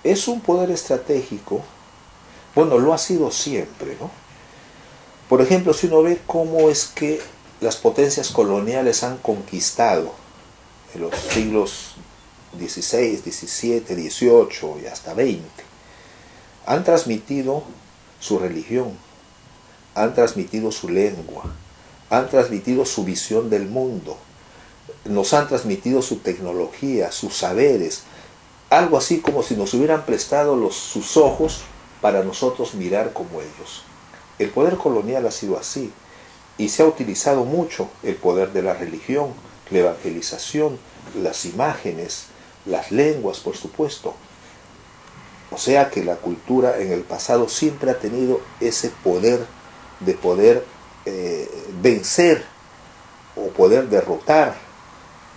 Es un poder estratégico, bueno, lo ha sido siempre, ¿no? Por ejemplo, si uno ve cómo es que las potencias coloniales han conquistado en los siglos XVI, XVII, XVIII y hasta XX, han transmitido su religión, han transmitido su lengua, han transmitido su visión del mundo, nos han transmitido su tecnología, sus saberes, algo así como si nos hubieran prestado sus ojos para nosotros mirar como ellos. El poder colonial ha sido así y se ha utilizado mucho el poder de la religión, la evangelización, las imágenes, las lenguas, por supuesto. O sea que la cultura en el pasado siempre ha tenido ese poder de poder vencer o poder derrotar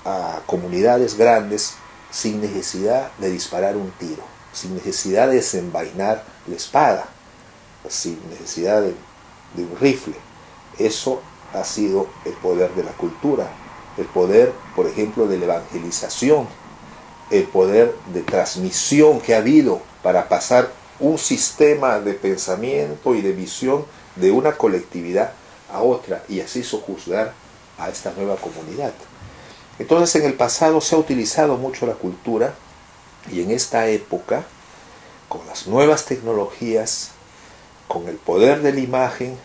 a comunidades grandes sin necesidad de disparar un tiro, sin necesidad de desenvainar la espada, sin necesidad de un rifle. Eso ha sido el poder de la cultura, el poder, por ejemplo, de la evangelización, el poder de transmisión que ha habido para pasar un sistema de pensamiento y de visión de una colectividad a otra y así sojuzgar a esta nueva comunidad. Entonces en el pasado se ha utilizado mucho la cultura y en esta época, con las nuevas tecnologías, con el poder de la imagen,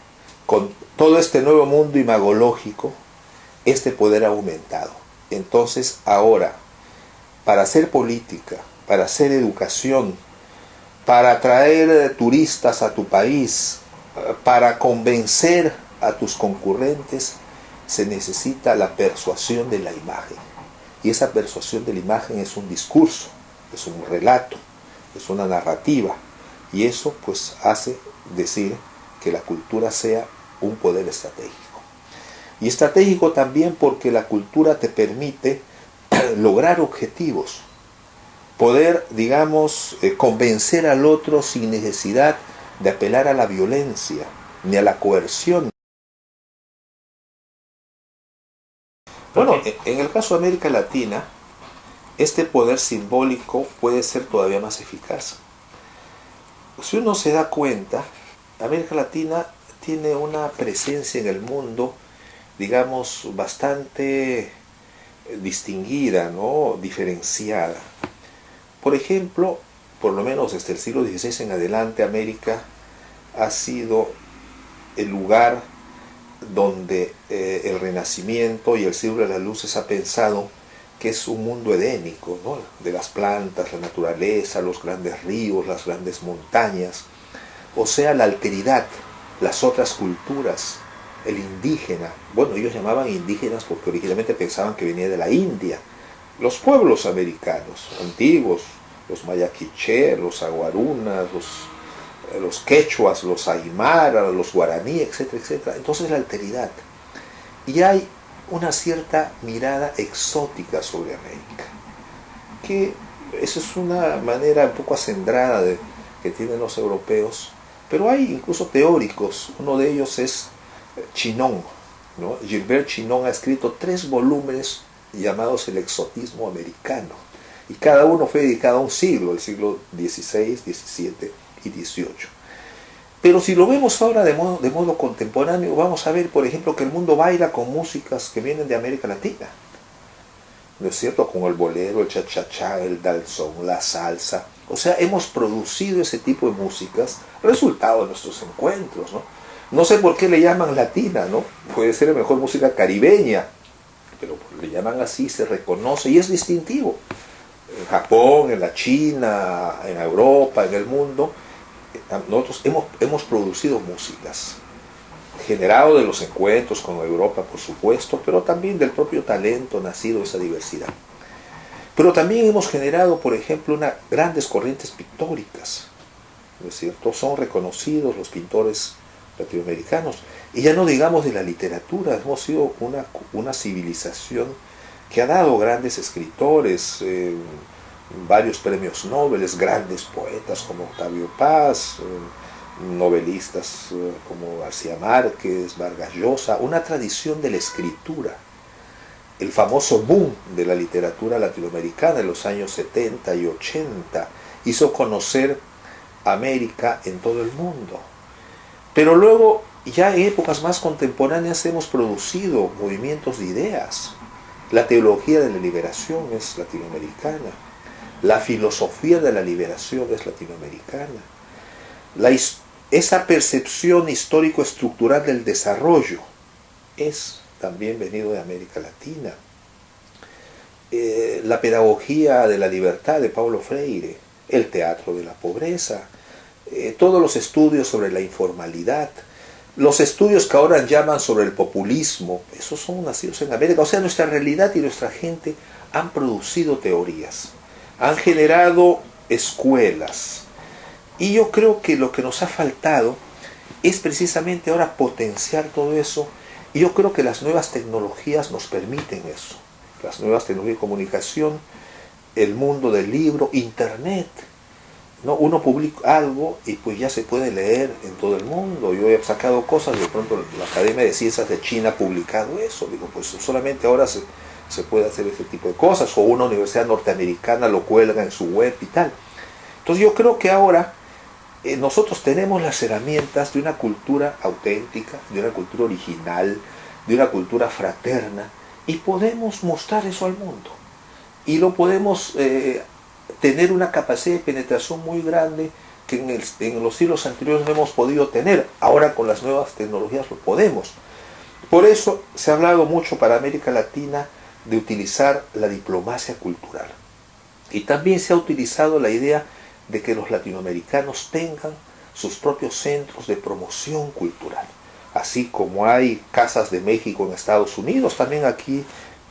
con todo este nuevo mundo imagológico, este poder ha aumentado. Entonces ahora, para hacer política, para hacer educación, para atraer turistas a tu país, para convencer a tus concurrentes, se necesita la persuasión de la imagen. Y esa persuasión de la imagen es un discurso, es un relato, es una narrativa. Y eso pues hace decir que la cultura sea un poder estratégico. Y estratégico también porque la cultura te permite lograr objetivos, poder, digamos, convencer al otro sin necesidad de apelar a la violencia ni a la coerción. Bueno, en el caso de América Latina, este poder simbólico puede ser todavía más eficaz. Si uno se da cuenta, América Latina tiene una presencia en el mundo, digamos, bastante distinguida, ¿no? Diferenciada. Por ejemplo, por lo menos desde el siglo XVI en adelante, América ha sido el lugar donde el Renacimiento y el siglo de las luces ha pensado que es un mundo edénico, ¿no? De las plantas, la naturaleza, los grandes ríos, las grandes montañas, o sea, la alteridad, las otras culturas, el indígena. Bueno, ellos llamaban indígenas porque originalmente pensaban que venía de la India. Los pueblos americanos antiguos, los mayaquiche, los aguarunas, los quechuas, los aymaras, los guaraní, etcétera, etcétera. Entonces la alteridad. Y hay una cierta mirada exótica sobre América, que eso es una manera un poco acendrada que tienen los europeos, pero hay incluso teóricos. Uno de ellos es Chinon, ¿no? Gilbert Chinon ha escrito 3 volúmenes llamados El exotismo americano, y cada uno fue dedicado a un siglo, el siglo XVI, XVII y XVIII. Pero si lo vemos ahora de modo contemporáneo, vamos a ver, por ejemplo, que el mundo baila con músicas que vienen de América Latina, ¿no es cierto? Con el bolero, el cha-cha-cha, el danzón, la salsa. O sea, hemos producido ese tipo de músicas, resultado de nuestros encuentros, ¿no? No sé por qué le llaman latina, ¿no? Puede ser la mejor música caribeña, pero le llaman así, se reconoce y es distintivo. En Japón, en la China, en Europa, en el mundo, nosotros hemos producido músicas, generado de los encuentros con Europa, por supuesto, pero también del propio talento nacido de esa diversidad. Pero también hemos generado, por ejemplo, grandes corrientes pictóricas, ¿no es cierto? Son reconocidos los pintores latinoamericanos. Y ya no digamos de la literatura, hemos sido una civilización que ha dado grandes escritores, varios premios Nobel, grandes poetas como Octavio Paz, novelistas como García Márquez, Vargas Llosa, una tradición de la escritura. El famoso boom de la literatura latinoamericana en los años 70 y 80 hizo conocer América en todo el mundo. Pero luego, ya en épocas más contemporáneas, hemos producido movimientos de ideas. La teología de la liberación es latinoamericana. La filosofía de la liberación es latinoamericana. Esa percepción histórico-estructural del desarrollo es también venido de América Latina. La pedagogía de la libertad de Paulo Freire, el teatro de la pobreza, todos los estudios sobre la informalidad, los estudios que ahora llaman sobre el populismo, esos son nacidos en América. O sea, nuestra realidad y nuestra gente han producido teorías, han generado escuelas. Y yo creo que lo que nos ha faltado es precisamente ahora potenciar todo eso. Y yo creo que las nuevas tecnologías nos permiten eso. Las nuevas tecnologías de comunicación, el mundo del libro, internet, ¿no? Uno publica algo y pues ya se puede leer en todo el mundo. Yo he sacado cosas, de pronto la Academia de Ciencias de China ha publicado eso. Digo, pues solamente ahora se puede hacer ese tipo de cosas, o una universidad norteamericana lo cuelga en su web y tal. Entonces yo creo que ahora nosotros tenemos las herramientas de una cultura auténtica, de una cultura original, de una cultura fraterna, y podemos mostrar eso al mundo. Y lo podemos tener una capacidad de penetración muy grande que en los siglos anteriores no hemos podido tener. Ahora con las nuevas tecnologías lo podemos. Por eso se ha hablado mucho para América Latina de utilizar la diplomacia cultural. Y también se ha utilizado la idea de que los latinoamericanos tengan sus propios centros de promoción cultural. Así como hay casas de México en Estados Unidos, también aquí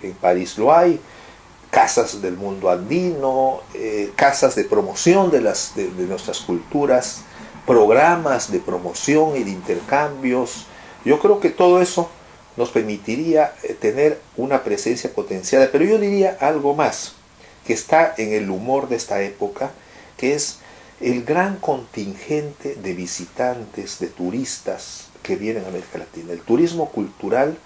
en París lo hay, casas del mundo andino, casas de promoción de nuestras culturas, programas de promoción y de intercambios. Yo creo que todo eso nos permitiría tener una presencia potenciada, pero yo diría algo más, que está en el humor de esta época, que es el gran contingente de visitantes, de turistas que vienen a América Latina. El turismo cultural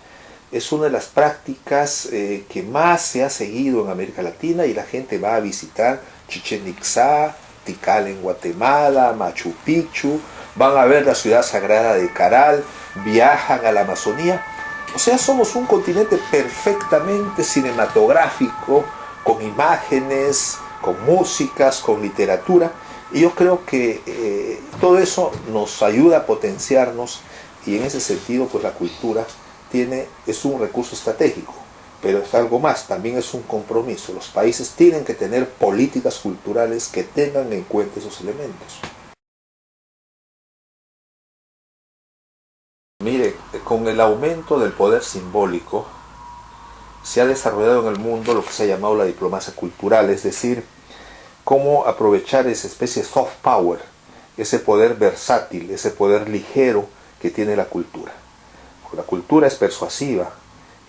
es una de las prácticas que más se ha seguido en América Latina, y la gente va a visitar Chichén Itzá, Tikal en Guatemala, Machu Picchu, van a ver la ciudad sagrada de Caral, viajan a la Amazonía. O sea, somos un continente perfectamente cinematográfico, con imágenes, con músicas, con literatura, y yo creo que todo eso nos ayuda a potenciarnos, y en ese sentido pues la cultura es un recurso estratégico, pero es algo más, también es un compromiso. Los países tienen que tener políticas culturales que tengan en cuenta esos elementos. Mire, con el aumento del poder simbólico se ha desarrollado en el mundo lo que se ha llamado la diplomacia cultural, es decir, cómo aprovechar esa especie de soft power, ese poder versátil, ese poder ligero que tiene la cultura. La cultura es persuasiva,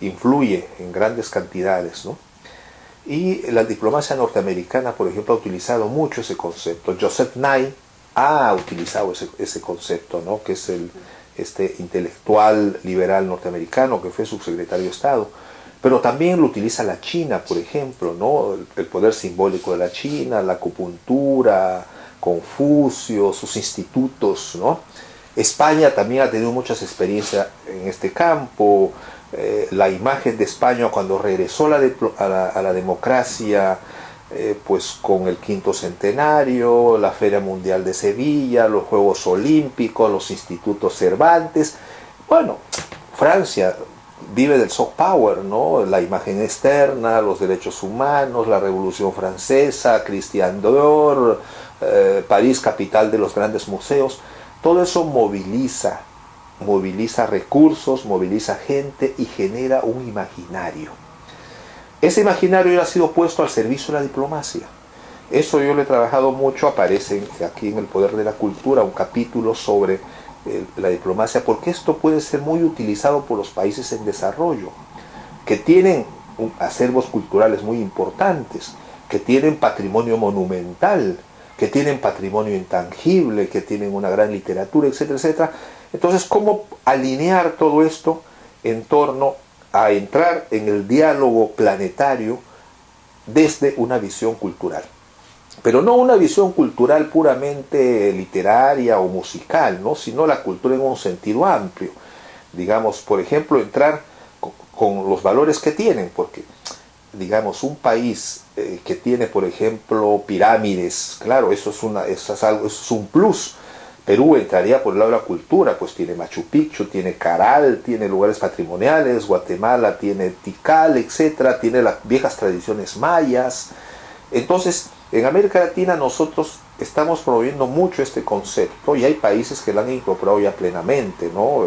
influye en grandes cantidades, ¿no? Y la diplomacia norteamericana, por ejemplo, ha utilizado mucho ese concepto. Joseph Nye ha utilizado ese concepto, ¿no? Que es este intelectual liberal norteamericano que fue subsecretario de Estado. Pero también lo utiliza la China, por ejemplo, ¿no? El poder simbólico de la China, la acupuntura, Confucio, sus institutos, ¿no? España también ha tenido muchas experiencias en este campo. La imagen de España cuando regresó a la democracia, pues con el quinto centenario, la Feria Mundial de Sevilla, los Juegos Olímpicos, los institutos Cervantes. Bueno, Francia vive del soft power, ¿no? La imagen externa, los derechos humanos, la Revolución Francesa, Christian Dior, París, capital de los grandes museos. Todo eso moviliza recursos, moviliza gente y genera un imaginario. Ese imaginario ya ha sido puesto al servicio de la diplomacia. Eso yo lo he trabajado mucho, aparece aquí en El Poder de la Cultura un capítulo sobre la diplomacia, porque esto puede ser muy utilizado por los países en desarrollo, que tienen acervos culturales muy importantes, que tienen patrimonio monumental, que tienen patrimonio intangible, que tienen una gran literatura, etcétera, etcétera. Entonces, ¿cómo alinear todo esto en torno a entrar en el diálogo planetario desde una visión cultural? pero no una visión cultural puramente literaria o musical, ¿no? Sino la cultura en un sentido amplio. Digamos, por ejemplo, entrar con los valores que tienen, porque, digamos, un país que tiene, por ejemplo, pirámides, claro, eso es un plus. Perú entraría por el lado de la cultura, pues tiene Machu Picchu, tiene Caral, tiene lugares patrimoniales, Guatemala tiene Tikal, etcétera, tiene las viejas tradiciones mayas. Entonces, en América Latina nosotros estamos promoviendo mucho este concepto y hay países que lo han incorporado ya plenamente, ¿no?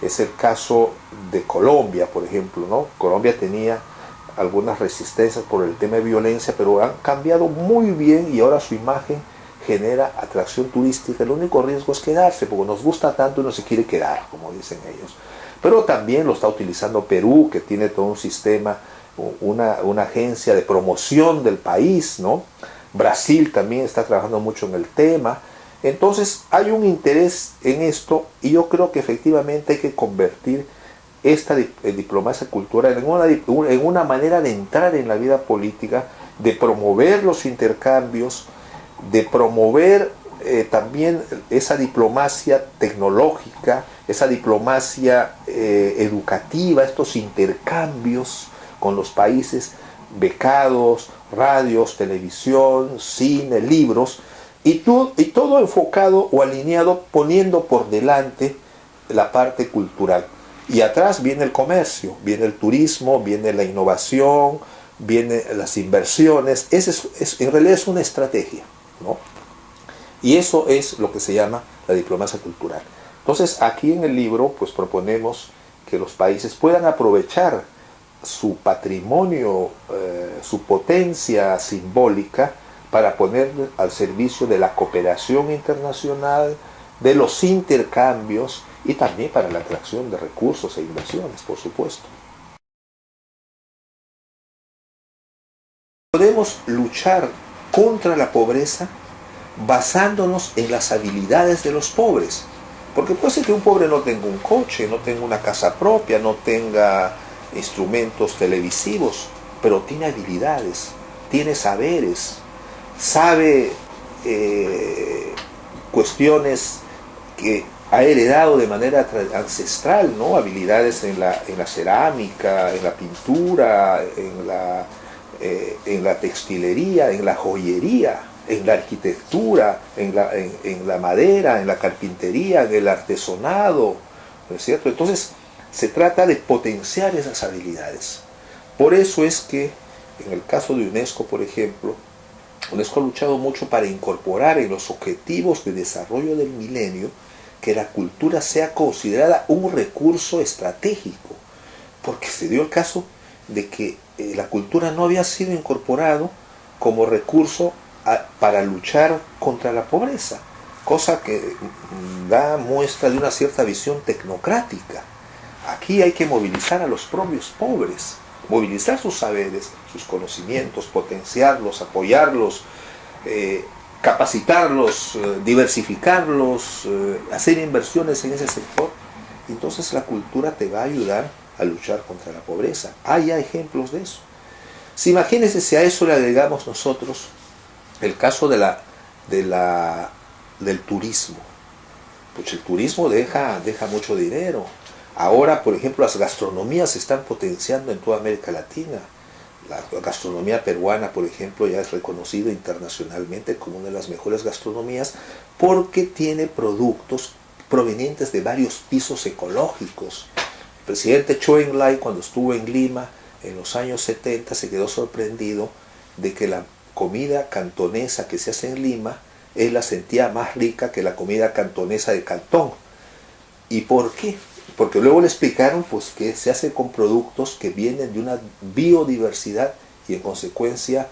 Es el caso de Colombia, por ejemplo, ¿no? Colombia tenía algunas resistencias por el tema de violencia, pero han cambiado muy bien y ahora su imagen genera atracción turística. El único riesgo es quedarse, porque nos gusta tanto y no se quiere quedar, como dicen ellos. Pero también lo está utilizando Perú, que tiene todo un sistema, una agencia de promoción del país, ¿no? Brasil también está trabajando mucho en el tema. Entonces hay un interés en esto y yo creo que efectivamente hay que convertir esta diplomacia cultural en una manera de entrar en la vida política, de promover los intercambios, de promover también esa diplomacia tecnológica, esa diplomacia educativa, estos intercambios con los países, becados, radios, televisión, cine, libros, y todo enfocado o alineado poniendo por delante la parte cultural. Y atrás viene el comercio, viene el turismo, viene la innovación, vienen las inversiones. En realidad es una estrategia, ¿no? Y eso es lo que se llama la diplomacia cultural. Entonces, aquí en el libro, pues proponemos que los países puedan aprovechar su patrimonio, su potencia simbólica, para poner al servicio de la cooperación internacional, de los intercambios y también para la atracción de recursos e inversiones, por supuesto. Podemos luchar contra la pobreza basándonos en las habilidades de los pobres. Porque puede ser que un pobre no tenga un coche, no tenga una casa propia, no tenga instrumentos televisivos, pero tiene habilidades, tiene saberes, sabe cuestiones que ha heredado de manera ancestral, ¿no? Habilidades en la cerámica, en la pintura, en la textilería, en la joyería, en la arquitectura, en la madera, en la carpintería, en el artesonado, ¿no es cierto? Entonces se trata de potenciar esas habilidades. Por eso es que en el caso de UNESCO, por ejemplo, UNESCO ha luchado mucho para incorporar en los objetivos de desarrollo del milenio que la cultura sea considerada un recurso estratégico, porque se dio el caso de que la cultura no había sido incorporado como recurso para luchar contra la pobreza, cosa que da muestra de una cierta visión tecnocrática. Aquí hay que movilizar a los propios pobres, movilizar sus saberes, sus conocimientos, potenciarlos, apoyarlos, capacitarlos, diversificarlos, hacer inversiones en ese sector. Entonces la cultura te va a ayudar a luchar contra la pobreza. Hay ya ejemplos de eso. Si imagínense si a eso le agregamos nosotros el caso del turismo. Pues el turismo deja mucho dinero. Ahora, por ejemplo, las gastronomías se están potenciando en toda América Latina. La gastronomía peruana, por ejemplo, ya es reconocida internacionalmente como una de las mejores gastronomías porque tiene productos provenientes de varios pisos ecológicos. El presidente Zhou Enlai, cuando estuvo en Lima en los años 70, se quedó sorprendido de que la comida cantonesa que se hace en Lima, él la sentía más rica que la comida cantonesa de Cantón. ¿Y por qué? Porque luego le explicaron pues, que se hace con productos que vienen de una biodiversidad y en consecuencia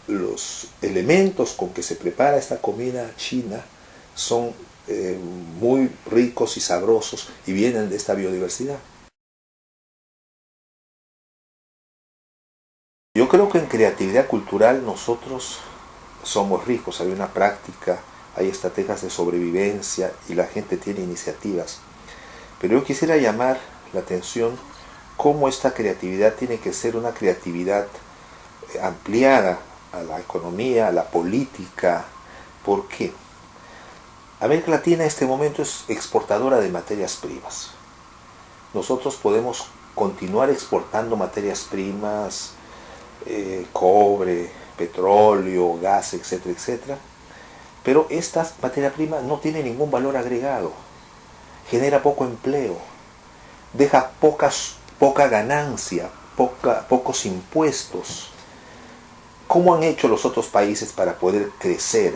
los elementos con que se prepara esta comida china son muy ricos y sabrosos y vienen de esta biodiversidad. Yo creo que en creatividad cultural nosotros somos ricos, hay una práctica, hay estrategias de sobrevivencia y la gente tiene iniciativas. Pero yo quisiera llamar la atención cómo esta creatividad tiene que ser una creatividad ampliada, a la economía, a la política. ¿Por qué? América Latina en este momento es exportadora de materias primas. Nosotros podemos continuar exportando materias primas, cobre, petróleo, gas, etcétera, etcétera. Pero esta materia prima no tiene ningún valor agregado, genera poco empleo, deja poca ganancia, pocos impuestos. ¿Cómo han hecho los otros países para poder crecer?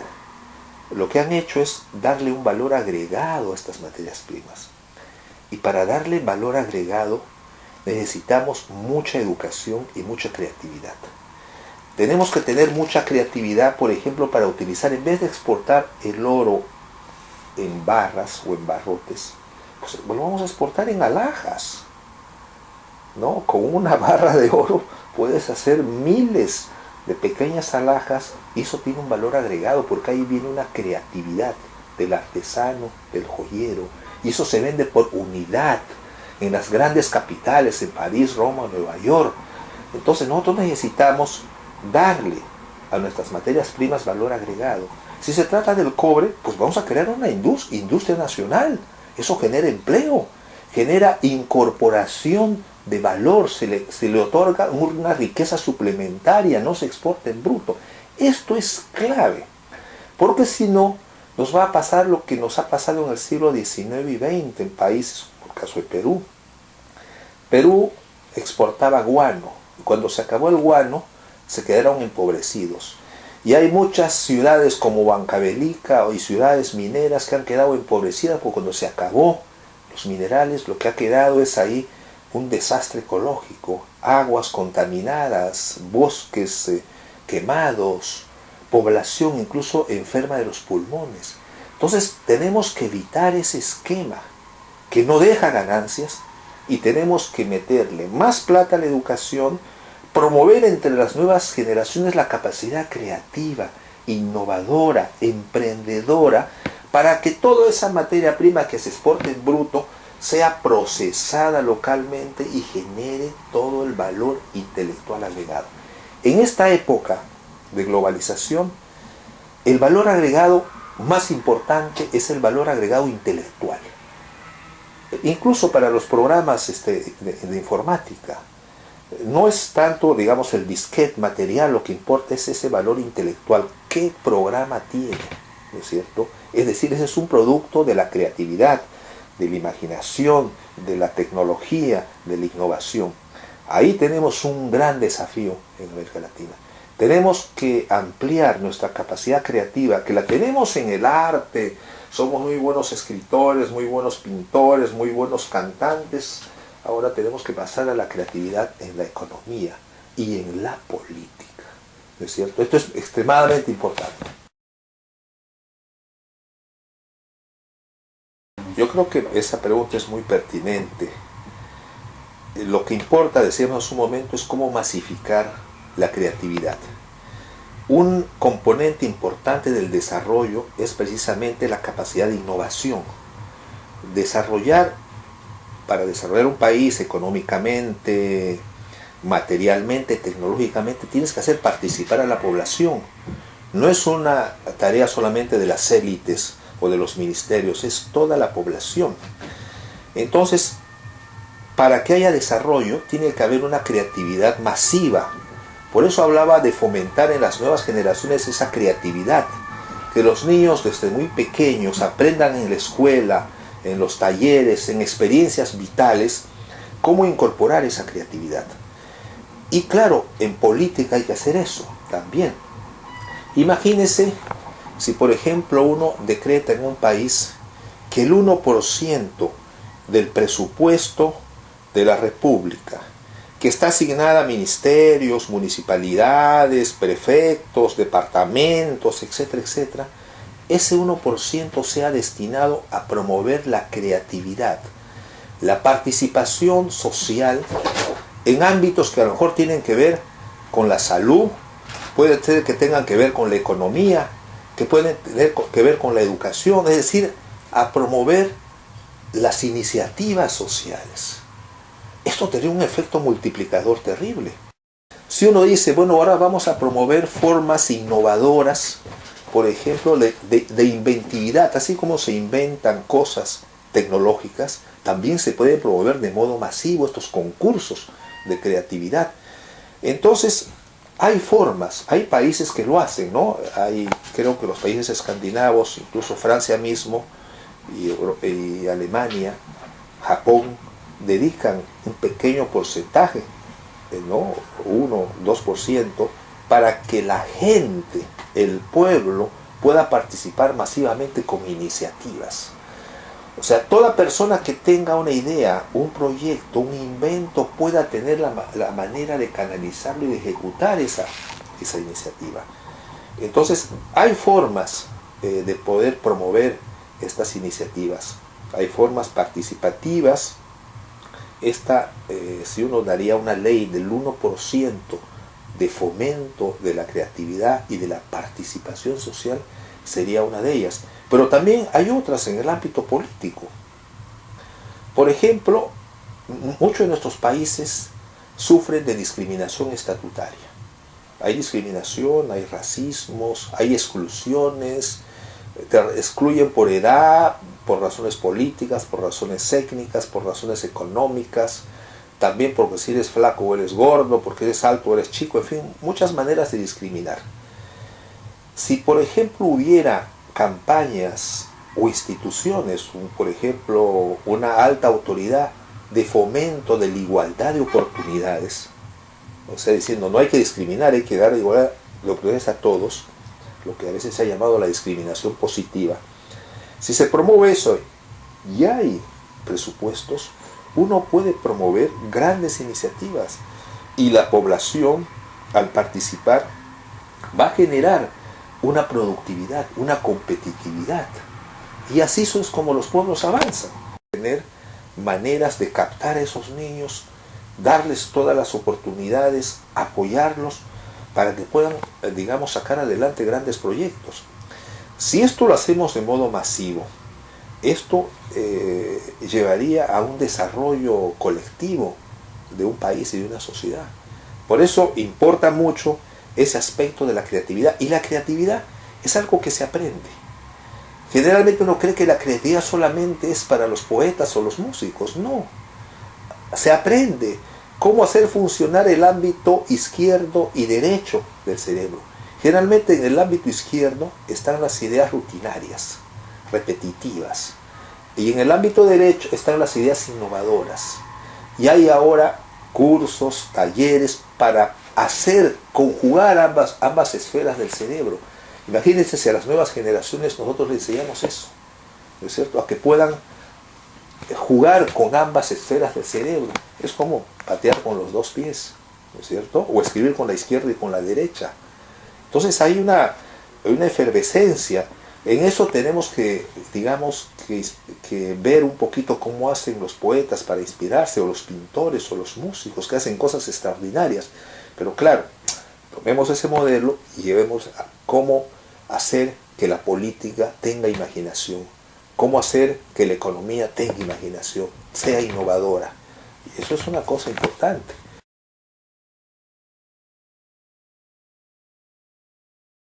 Lo que han hecho es darle un valor agregado a estas materias primas. Y para darle valor agregado necesitamos mucha educación y mucha creatividad. Tenemos que tener mucha creatividad, por ejemplo, para utilizar, en vez de exportar el oro en barras o en barrotes, pues lo vamos a exportar en alhajas, ¿no? Con una barra de oro puedes hacer miles de pequeñas alhajas y eso tiene un valor agregado porque ahí viene una creatividad del artesano, del joyero, y eso se vende por unidad en las grandes capitales, en París, Roma, Nueva York. Entonces nosotros necesitamos darle a nuestras materias primas valor agregado. Si se trata del cobre, pues vamos a crear una industria nacional. Eso genera empleo, genera incorporación de valor, se le otorga una riqueza suplementaria, no se exporta en bruto. Esto es clave, porque si no, nos va a pasar lo que nos ha pasado en el siglo XIX y XX en países, por el caso de Perú. Perú exportaba guano, y cuando se acabó el guano, se quedaron empobrecidos. Y hay muchas ciudades como Huancavelica y ciudades mineras que han quedado empobrecidas porque cuando se acabó los minerales, lo que ha quedado es ahí un desastre ecológico, aguas contaminadas, bosques quemados, población incluso enferma de los pulmones. Entonces tenemos que evitar ese esquema que no deja ganancias y tenemos que meterle más plata a la educación, promover entre las nuevas generaciones la capacidad creativa, innovadora, emprendedora, para que toda esa materia prima que se exporte en bruto sea procesada localmente y genere todo el valor intelectual agregado. En esta época de globalización, el valor agregado más importante es el valor agregado intelectual. Incluso para los programas de informática, no es tanto, digamos, el disquete material, lo que importa es ese valor intelectual. ¿Qué programa tiene? ¿No es cierto? Es decir, ese es un producto de la creatividad, de la imaginación, de la tecnología, de la innovación. Ahí tenemos un gran desafío en América Latina. Tenemos que ampliar nuestra capacidad creativa, que la tenemos en el arte. Somos muy buenos escritores, muy buenos pintores, muy buenos cantantes. Ahora tenemos que pasar a la creatividad en la economía y en la política. ¿No es cierto? Esto es extremadamente importante. Yo creo que esa pregunta es muy pertinente. Lo que importa, decíamos hace un momento, es cómo masificar la creatividad. Un componente importante del desarrollo es precisamente la capacidad de innovación. Para desarrollar un país económicamente, materialmente, tecnológicamente, tienes que hacer participar a la población. No es una tarea solamente de las élites o de los ministerios, es toda la población. Entonces, para que haya desarrollo, tiene que haber una creatividad masiva. Por eso hablaba de fomentar en las nuevas generaciones esa creatividad, que los niños desde muy pequeños aprendan en la escuela, en los talleres, en experiencias vitales, cómo incorporar esa creatividad. Y claro, en política hay que hacer eso también. Imagínense si, por ejemplo, uno decreta en un país que el 1% del presupuesto de la República, que está asignada a ministerios, municipalidades, prefectos, departamentos, etcétera, etcétera, ese 1% sea destinado a promover la creatividad, la participación social en ámbitos que a lo mejor tienen que ver con la salud, puede ser que tengan que ver con la economía, que pueden tener que ver con la educación, es decir, a promover las iniciativas sociales. Esto tendría un efecto multiplicador terrible. Si uno dice, bueno, ahora vamos a promover formas innovadoras, por ejemplo, de inventividad, así como se inventan cosas tecnológicas, también se puede promover de modo masivo estos concursos de creatividad. Entonces, hay formas, hay países que lo hacen, ¿no? Creo que los países escandinavos, incluso Francia mismo, y Alemania, Japón, dedican un pequeño porcentaje, ¿no? 1, 2%, para que la gente, el pueblo, pueda participar masivamente con iniciativas. O sea, toda persona que tenga una idea, un proyecto, un invento, pueda tener la manera de canalizarlo y de ejecutar esa iniciativa. Entonces, hay formas de poder promover estas iniciativas. Hay formas participativas. Si uno daría una ley del 1% de fomento de la creatividad y de la participación social, sería una de ellas. Pero también hay otras en el ámbito político. Por ejemplo, muchos de nuestros países sufren de discriminación estatutaria. Hay discriminación, hay racismos, hay exclusiones, te excluyen por edad, por razones políticas, por razones étnicas, por razones económicas, también porque si eres flaco o eres gordo, porque eres alto o eres chico, en fin, muchas maneras de discriminar. Si por ejemplo hubiera campañas o instituciones, por ejemplo una alta autoridad de fomento de la igualdad de oportunidades, o sea, diciendo no hay que discriminar, hay que dar igualdad de oportunidades a todos, lo que a veces se ha llamado la discriminación positiva. Si se promueve eso y hay presupuestos, uno puede promover grandes iniciativas y la población, al participar, va a generar una productividad, una competitividad. Y así es como los pueblos avanzan. Tener maneras de captar a esos niños, darles todas las oportunidades, apoyarlos para que puedan, digamos, sacar adelante grandes proyectos. Si esto lo hacemos de modo masivo, esto llevaría a un desarrollo colectivo de un país y de una sociedad. Por eso importa mucho ese aspecto de la creatividad. Y la creatividad es algo que se aprende. Generalmente uno cree que la creatividad solamente es para los poetas o los músicos. No. Se aprende cómo hacer funcionar el ámbito izquierdo y derecho del cerebro. Generalmente en el ámbito izquierdo están las ideas rutinarias, repetitivas. Y en el ámbito derecho están las ideas innovadoras. Y hay ahora cursos, talleres para conjugar ambas esferas del cerebro. Imagínense si a las nuevas generaciones nosotros les enseñamos eso, ¿no es cierto? A que puedan jugar con ambas esferas del cerebro. Es como patear con los dos pies, ¿no es cierto? O escribir con la izquierda y con la derecha. Entonces hay una efervescencia. En eso tenemos que, digamos, que ver un poquito cómo hacen los poetas para inspirarse, o los pintores, o los músicos, que hacen cosas extraordinarias. Pero claro, tomemos ese modelo y llevemos a cómo hacer que la política tenga imaginación, cómo hacer que la economía tenga imaginación, sea innovadora. Y eso es una cosa importante.